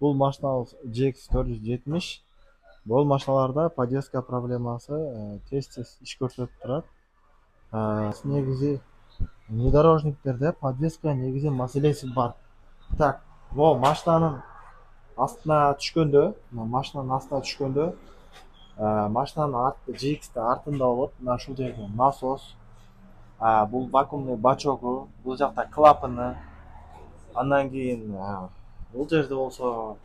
Бул машинабыз GX470. Бул машиналарда подвеска проблемасы тез иш көрсөтүп турат. Негизи внедорожниктерде подвеска негизи маселеси бар. Так, машинанын астына түшкөндө, машинанын GX артында болот. Мына ушул жерде насос, бул вакуумный бачогу, бул жакта клапаны. Андан кийин бул жерде болсо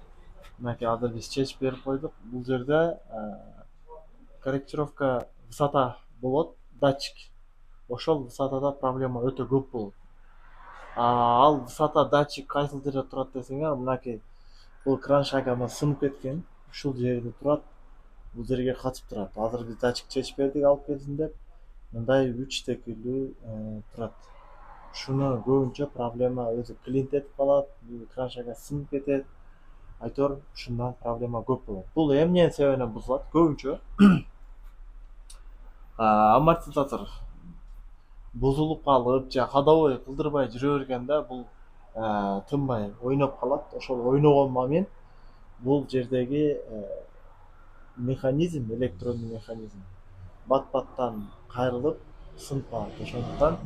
мынакей азыр биз чечип берип койдук. Бул жерде корректировка высота болот, датчик. Ошол высотада проблема өтө көп болот. Ал высота датчик кайсыл жерде турат десеңер, мынакей бул кран шагамыз сынып кеткен. Ушул жерде турат. Бул жерге качып турат. Азыр биз датчик чечип бердик, алып келсин деп. Мындай 3 текилүү турат. Шуну көбүнчө проблема өзү клинт этип калат, кран шага сынып кетет. Айтор ушундан проблема көп болот. Бул эмненин себебинен бузулат? Көбүнчө амортизатор бузулуп калып, же ходовой кылдырбай жүрө бергенде бул тынбай ойноп калат. Ошол ойногон момент бул жердеги механизм, электрондук механизм бат-баттан кайрылып сынып калат. Ошондуктан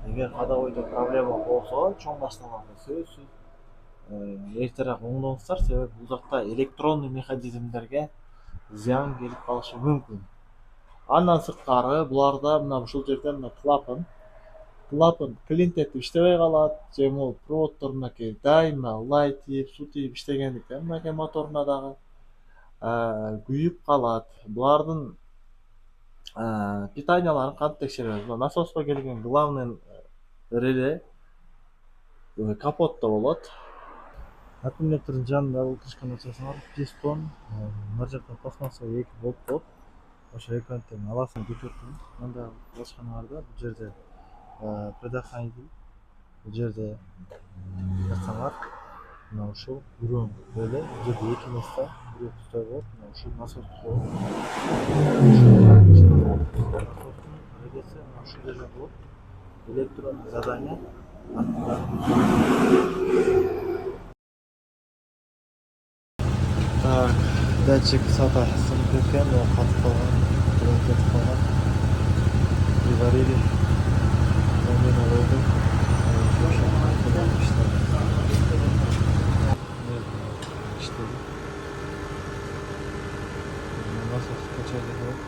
эгер ходовойдо проблема болсо, чоң машиналарда сөзсүз эртерээк оңдоңуздар, себеби бул жакта электрондук механизмдерге зыян келип калышы мүмкүн. Андан сырткары буларда мына ушул жерде мына клапан клинт этип иштебей калат, же могу проводдор мынакей дайыма лай тип, суу тип иштегендиктен мынакей моторуна дагы күйүп калат. Булардын питанияларын кантип текшеребиз? Насоско келген главный реле капотто болот. Аккумулятордун жанында бул крышканы ачасыңар, пистон, мына жакта пластмассовый 2 болт болот. Ошо экантен аласын көтөртүп, мындай башканарда бул жерде предохранитель, бул жерде карасаңар, мына ушул үрөң эле, бул жерде 2 места, бирөө пустой болот, мына ушул насос болот. Насостун релеси мына ушул жерде болот. Электрондук задание Так, датчик высота сынып кеткен, катып калган, кетип калган. Приварили. Замена болду. Иштеди. Насос качали болот,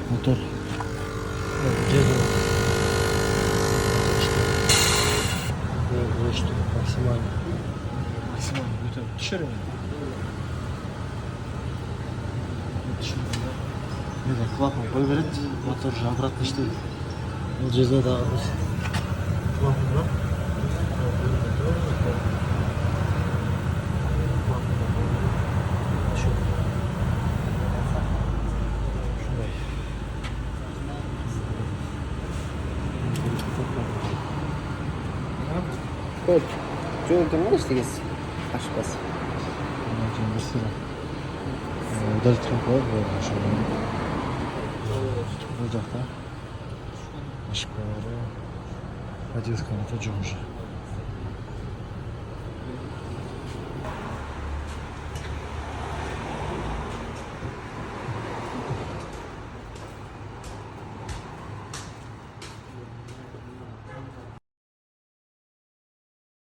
мотор что максимально көтөрүп түшүрөм. Мына клапан кой берет, мотор же обратно иштейт. Бул жерде дагы биз клапан бар. Көп жолдон эштегенсиз? Ашпас. Удалить коет, ошо. Бул жакта ашып калды. Подвесканы жок уже.